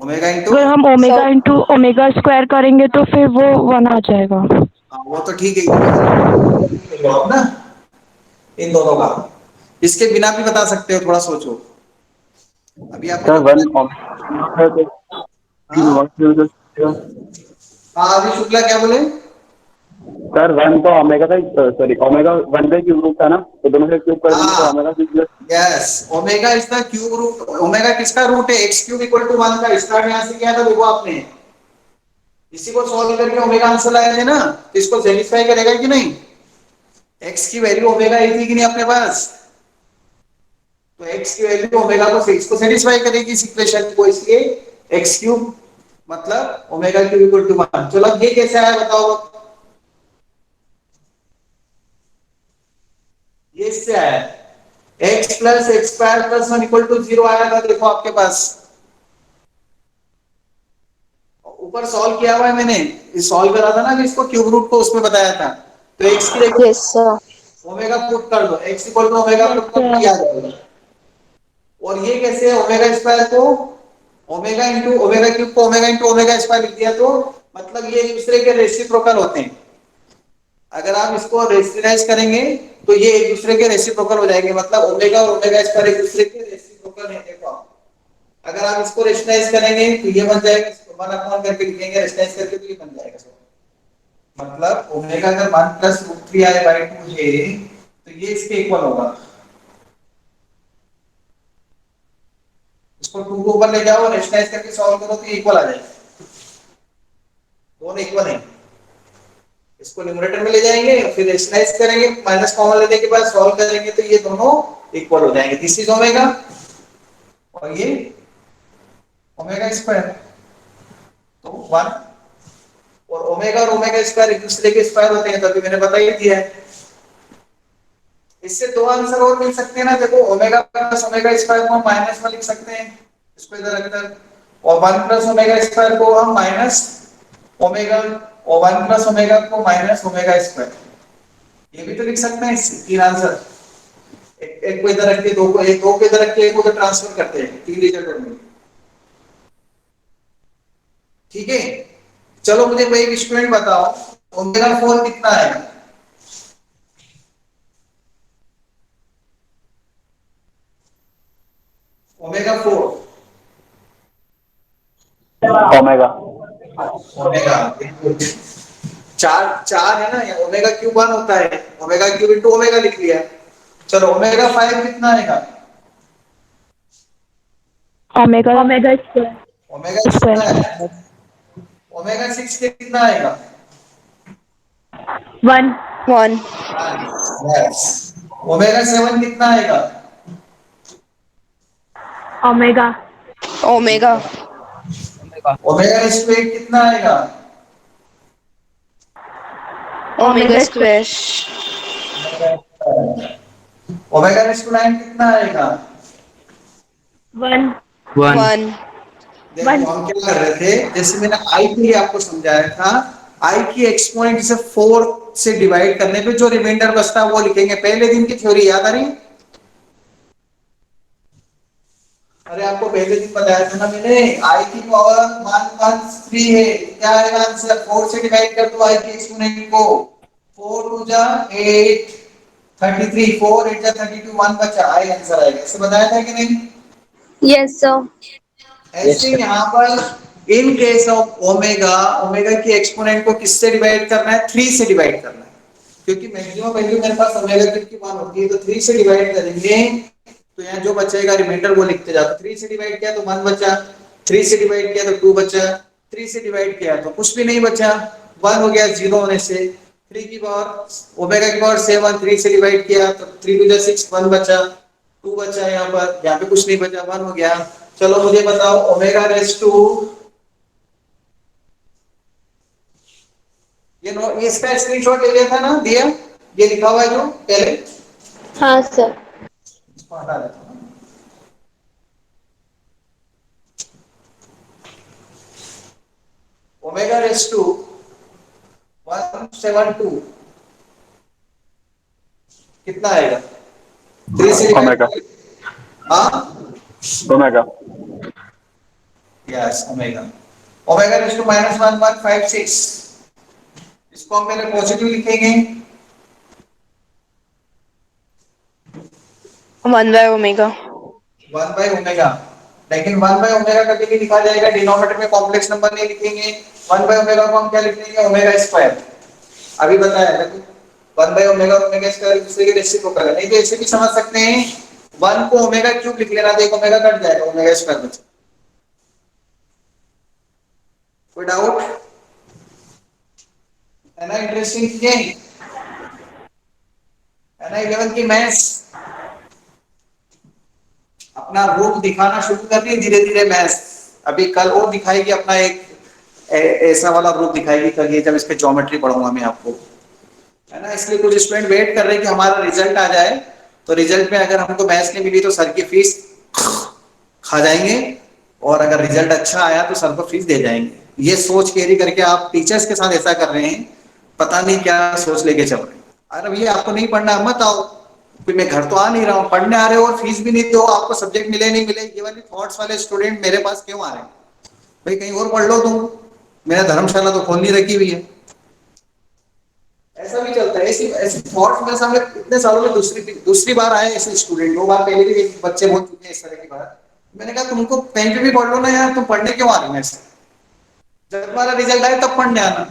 Omega into, अगर हम ओमेगा इंटू ओमेगा स्क्वायर करेंगे तो फिर वो 1 आ जाएगा। वो तो ठीक है आप ना इन दोनों का, इसके बिना भी बता सकते हो, थोड़ा सोचो। अभी आपने हाँ अभी शुक्ला क्या बोले? सर 1 तो ओमेगा का, सॉरी ओमेगा 1 का क्यूब रूट था ना, तो दोनों से क्यूब कर देंगे तो omega cube. Yes, omega is the cube root, omega किसका रूट है? x क्यूब इक्वल टू 1 का। स्टार्ट यहां से किया था देखो आपने, इसी को सॉल्व करके ओमेगा आंसर लाए थे ना, तो इसको सेटिस्फाई करेगा कि नहीं? x की वैल्यू ओमेगा आई थी कि नहीं अपने पास, तो x की वैल्यू ओमेगा को इसको सेटिस्फाई करेगी इस इक्वेशन को, इसलिए x क्यूब मतलब ओमेगा क्यूब इक्वल टू 1। चलो ये कैसे आया बताओ? ये इससे आया, x plus x square plus 1 equal to 0 आया था देखो आपके पास, ऊपर सॉल्व किया हुआ है मैंने, सॉल्व करा था ना कि इसको क्यूब रूट को उसमें बताया था, तो x की जगह यस सर। ओमेगा पुट कर दो, x equal to omega put कर दिया जाएगा। और ये कैसे ओमेगा स्क्वायर को ओमेगा इंटू ओमेगा क्यूब को ओमेगा इंटू ओमेगा स्क्वायर लिख दिया, तो मतलब ये एक दूसरे के रेसिप्रोकल होते हैं। अगर आप इसको रेशनलाइज करेंगे तो ये एक दूसरे के रेसिप्रोकल हो जाएंगे, मतलब ओमेगा और ओमेगा स्क्वायर एक दूसरे के रेसिप्रोकल है। देखो अगर आप इसको रेशनलाइज करेंगे तो ये बन जाएगा, इसको 1 अपॉन करके लिखेंगे रेशनलाइज करके तो ये बन जाएगा। मतलब ओमेगा अगर 1 प्लस रूट 3 आई बाई 2 है तो ये इसके इक्वल होगा। इसको 2 को ऊपर ले जाओ, रेशनलाइज करके सॉल्व करो तो ये इक्वल आ जाएगा, दोनों इक्वल हैं। इसको न्यूमरेटर में ले जाएंगे, फिर रेशनलाइज करेंगे, माइनस कॉमन लेने के बाद सॉल्व करेंगे तो ये दोनों इक्वल हो जाएंगे। दिस इज ओमेगा और ये ओमेगा स्क्वायर, तो 1 और ओमेगा स्क्वायर एक दूसरे के स्क्वायर होते हैं, तभी मैंने बता ही दिया है। इससे दो आंसर और मिल सकते हैं ना, देखो ओमेगा प्लस ओमेगा स्क्वायर को हम माइनस में लिख सकते हैं, इसको इधर रखकर, और 1 प्लस ओमेगा स्क्वायर को हम माइनस ओमेगा, और 1 प्लस ओमेगा को माइनस ओमेगा स्क्वायर, ये भी तो लिख सकते हैं। तीन आंसर, एक को इधर रख के, दो को इधर रख के, एक को उधर ट्रांसफर करते हैं, तीन रिजल्ट में। ठीक है, चलो मुझे कोई एक स्टूडेंट बताओ ओमेगा 4 कितना है? ओमेगा 4 ओमेगा ओमेगा चार है ना, ओमेगा क्यूब 1 होता है, ओमेगा क्यूब इंटू ओमेगा लिख लिया। चलो ओमेगा 5 कितना आएगा? Omega omega square. ओमेगा कितना है? ओमेगा 6 कितना आएगा? 1 1 यस। ओमेगा 7 कितना आएगा? ओमेगा ओमेगा ओमेगा स्क्वायर कितना आएगा? ओमेगा स्क्वायर ओमेगा 9 कितना आएगा? 1 1 देखो हम क्या कर रहे थे, जैसे मैंने आई के लिए आपको समझाया था, आई की एक्सपोनेंट से 4 से डिवाइड करने पे जो रिमाइंडर बचता है वो लिखेंगे। पहले दिन की थ्योरी याद आ रही? अरे आपको पहले दिन बताया था ना मैंने, आई की पावर 113 है, क्या आएगा आंसर? 4 से डिवाइड कर दो आई की एक्सपोनेंट को, 4 2 जा 8 33, 4 8 जा 32, 1 बचा, आई आंसर आएगा। ऐसे बताया था कि नहीं? Yes sir. ऐसे यहाँ पर in case of omega, omega की एक्सपोनेंट को किससे डिवाइड करना है? 3 से डिवाइड करना है, क्योंकि मैक्सिमम वैल्यू मेरे पास ओमेगा की 1 होती है, तो 3 से डिवाइड करेंगे तो यहाँ जो बचेगा रिमाइंडर वो लिखते जाओ। 3 से डिवाइड किया तो 1 बचा, 3 से डिवाइड किया तो 2 बचा, 3 से डिवाइड किया तो कुछ भी नहीं बचा, 1 हो गया 0 होने से, 3 की पावर ओमेगा की पावर 7 3 से डिवाइड किया तो 3 टू द 6 1 बचा, 2 बचा, यहाँ पे कुछ नहीं बचा, 1 हो गया। चलो मुझे बताओ ओमेगा रेस टू, ये इसका स्क्रीनशॉट ले लिया था ना, दिया ये लिखा हुआ है जो पहले, हाँ सर। इसको हटा देता हूँ। ओमेगा रेस टू 172 कितना आएगा? 3 से ओमेगा। हाँ omega. Yes omega. Omega raise to -1156, इसको हम पहले पॉजिटिव लिखेंगे, 1/ओमेगा। 1/ओमेगा। लेकिन 1/ओमेगा कभी भी लिखा जाएगा, डिनोमिनेटर में कॉम्प्लेक्स नंबर नहीं लिखेंगे। 1/ओमेगा को हम क्या लिख देंगे? Omega square. अभी बताया था 1/ओमेगा और ओमेगा स्क्वायर एक दूसरे के रेसिप्रोकल है। नहीं तो ऐसे भी समझ सकते हैं 1 को ओमेगा क्यूब लिख लेना, तो एक ओमेगा कट जाएगा, ओमेगा स्क्वायर बचा। कोई डाउट है ना? इंटरेस्टिंग ये है ना 11 की मैथ्स अपना रूप दिखाना शुरू कर रही है धीरे धीरे मैथ्स। अभी कल और दिखाएगी अपना एक ऐसा वाला रूप दिखाएगी कल, ये जब इस पे ज्योमेट्री पढ़ाऊंगा मैं आपको, है ना। इसलिए कुछ स्टूडेंट वेट कर रहे हैं कि हमारा रिजल्ट आ जाए, तो रिजल्ट में अगर हमको मैथ्स नहीं मिली तो सर की फीस खा जाएंगे, और अगर रिजल्ट अच्छा आया तो सर को फीस दे जाएंगे। ये सोच कैरी करके आप टीचर्स के साथ ऐसा कर रहे हैं, पता नहीं क्या सोच लेके चल रहे हैं। अरे भैया आपको नहीं पढ़ना मत आओ, कोई मैं घर तो आ नहीं रहा हूँ, पढ़ने आ रहे हो और फीस भी नहीं दो, आपको सब्जेक्ट मिले नहीं मिले, ये वाली थॉट्स वाले स्टूडेंट मेरे पास क्यों आ रहे हैं? भाई कहीं और पढ़ लो तुम, मेरा धर्मशाला तो खोल नहीं रखी हुई है। ऐसा भी चलता है, ऐसी ऐसी थॉट्स मेरे सामने इतने सालों में दूसरी बार आए ऐसे स्टूडेंट। 2 बार पहले भी एक बच्चे बोल चुके हैं इस तरह की बात। मैंने कहा तुमको कहीं पे भी पढ़ लो ना यार, तुम पढ़ने क्यों आ रहे हो ऐसे? जब तुम्हारा रिजल्ट आए तब पढ़ने आना,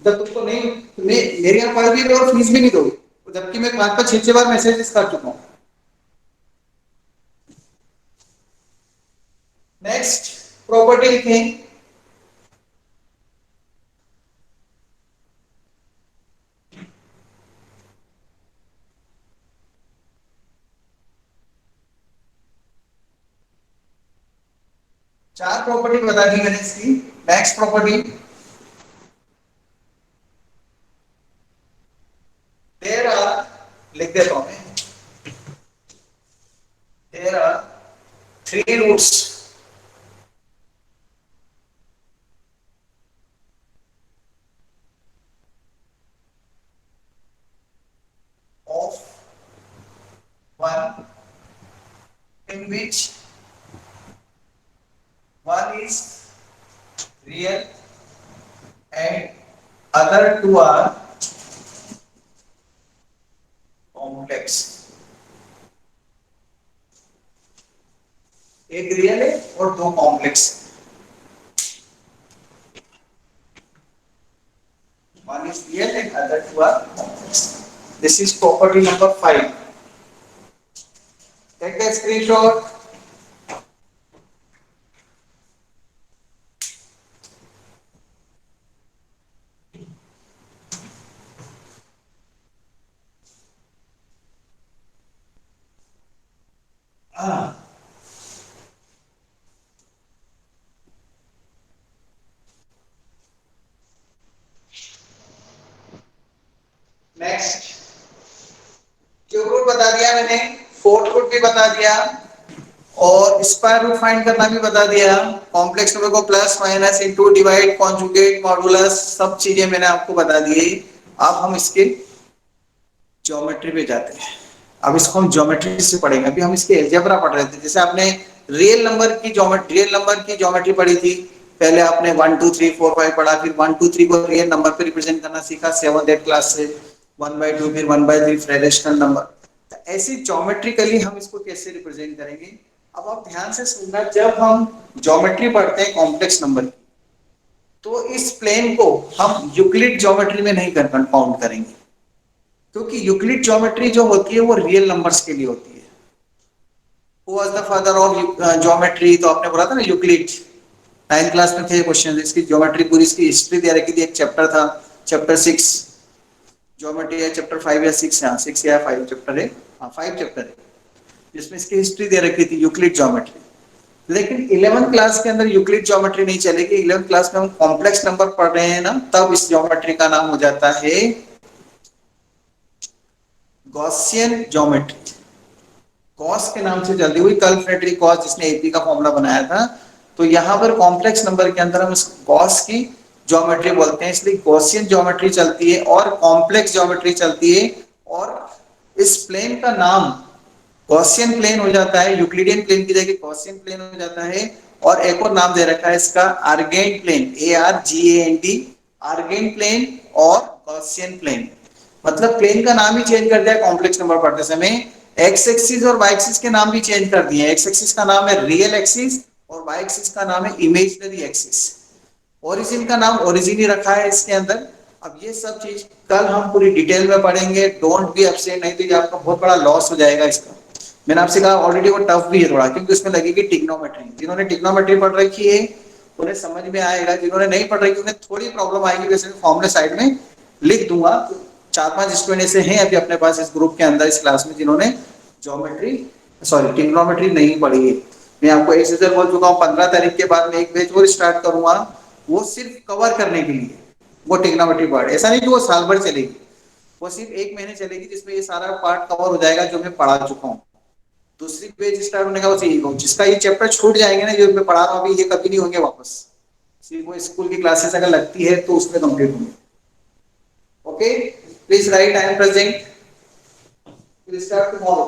जब तुमको नहीं, मेरे यहाँ पढ़ भी रहे और फीस भी नहीं दोगे, जबकि मैं 5-6 बार मैसेजेस कर चुका हूँ। नेक्स्ट प्रॉपर्टी लिखें, चार प्रॉपर्टी बता दी मैंने इसकी। नेक्स्ट प्रॉपर्टी, देयर आर, लिख देता हूं मैं, there are 3 roots of 1 in which one is real and other two are complex। एक रियल है और 2 complex. one is real and other 2 are complex। this is property number 5। take a screenshot। Next, cube root बता दिया मैंने, fourth root भी बता दिया, और स्क्वायर रूट फाइंड करना भी बता दिया। कॉम्प्लेक्स नंबर को plus minus into divide conjugate modulus सब चीजें मैंने आपको बता दी। अब हम इसके ज्योमेट्री पे जाते हैं। अब इसको हम ज्योमेट्री से पढ़ेंगे। अभी हम इसके अलजेब्रा पढ़ रहे थे, जैसे आपने रियल नंबर की ज्योमेट्री पढ़ी थी। पहले आपने 1 2 3 4 5 पढ़ा, फिर 1 2 3 को रियल नंबर पे रिप्रेजेंट करना सीखा 7th 8th क्लास से। 1/2 फिर 1/3 फ्रैक्शनल नंबर। ऐसी ज्योमेट्रिकली हम इसको कैसे रिप्रेजेंट करेंगे? अब आप ध्यान से सुनना, जब हम ज्योमेट्री पढ़ते हैं कॉम्प्लेक्स नंबर की, तो इस प्लेन को हम यूक्लिड ज्योमेट्री में नहीं कंपाउंड करेंगे, क्योंकि यूक्लिड ज्योमेट्री जो होती है वो रियल नंबर्स के लिए होती है। Who was the father of geometry? तो आपने बोला था ना यूक्लिड। 9th क्लास में थे क्वेश्चन, इसकी ज्योमेट्री पूरी इसकी हिस्ट्री दे रखी थी, एक चैप्टर था चैप्टर 6। ज्योमेट्री है चैप्टर 5 या 6, यहाँ 6 या 5 चैप्टर है, हाँ 5 चैप्टर है, जिसमें इसकी हिस्ट्री दे रखी थी यूक्लिड ज्योमेट्री। लेकिन 11th क्लास के अंदर यूक्लिड ज्योमेट्री नहीं चलेगी, 11th क्लास में हम कॉम्प्लेक्स नंबर पढ़ रहे हैं ना, तब इस ज्योमेट्री का नाम हो जाता है गॉसियन ज्योमेट्री। गॉस के नाम से चलती हुई, कार्ल फ्रेडरिक गॉस जिसने एपी का फॉर्मूला बनाया था, तो यहाँ पर कॉम्प्लेक्स नंबर के अंदर हम इस गॉस की ज्योमेट्री बोलते हैं, इसलिए गॉसियन ज्योमेट्री चलती है और कॉम्प्लेक्स ज्योमेट्री चलती है। और इस प्लेन का नाम गॉसियन प्लेन हो जाता है, यूक्लिडियन प्लेन की जगह गॉसियन प्लेन हो जाता है। और एक और नाम दे रखा है इसका Argand plane, ARGANT, Argand plane और गॉसियन प्लेन। मतलब प्लेन का नाम ही चेंज कर दिया कॉम्प्लेक्स नंबर पढ़ते समय। एक्स एक्सिस और वाई एक्सिस के नाम भी चेंज कर दिए, एक्स एक्सिस का नाम है रियल एक्सिस और वाई एक्सिस का नाम है इमेजिनरी एक्सिस। ओरिजिन का नाम ओरिजिन ही रखा है इसके अंदर। अब ये सब चीज कल हम पूरी डिटेल में पढ़ेंगे, डोंट बी अपसेट, नहीं तो ये आपका बहुत बड़ा लॉस हो जाएगा इसका। मैंने आपसे कहा ऑलरेडी वो टफ भी है थोड़ा, क्योंकि उसमें लगेगी टिग्नोमेट्री। जिन्होंने टिग्नोमेट्री पढ़ रखी है उन्हें समझ में आएगा, जिन्होंने नहीं पढ़ रखी उन्हें थोड़ी प्रॉब्लम आएगी। वैसे फॉर्मूले साइड में लिख दूंगा। 4-5 स्टूडेंट ऐसे हैं अभी अपने पास इस ग्रुप के अंदर, इस क्लास में, जिन्होंने टिग्नोमेट्री नहीं पढ़ी है। मैं आपको एक सीजन बोल चुका हूँ, 15 तारीख के बाद मैं एक बैच और स्टार्ट करूंगा, वो सिर्फ कवर करने के लिए वो टिग्नोमेट्री पार्ट। ऐसा नहीं कि वो साल भर चलेगी, वो सिर्फ 1 महीने चलेगी, जिसमें ये सारा पार्ट कवर हो जाएगा जो मैं पढ़ा चुका हूँ। दूसरी पेज स्टार्ट होने का बस यही कहूँ, जिसका ये चैप्टर छूट जाएंगे ना जो मैं पढ़ा रहा हूँ अभी, ये कभी नहीं होंगे वापस। सिर्फ वो स्कूल की क्लासेस अगर लगती है तो उसमें कंप्लीट होंगे। Okay, please right I am present, will start tomorrow.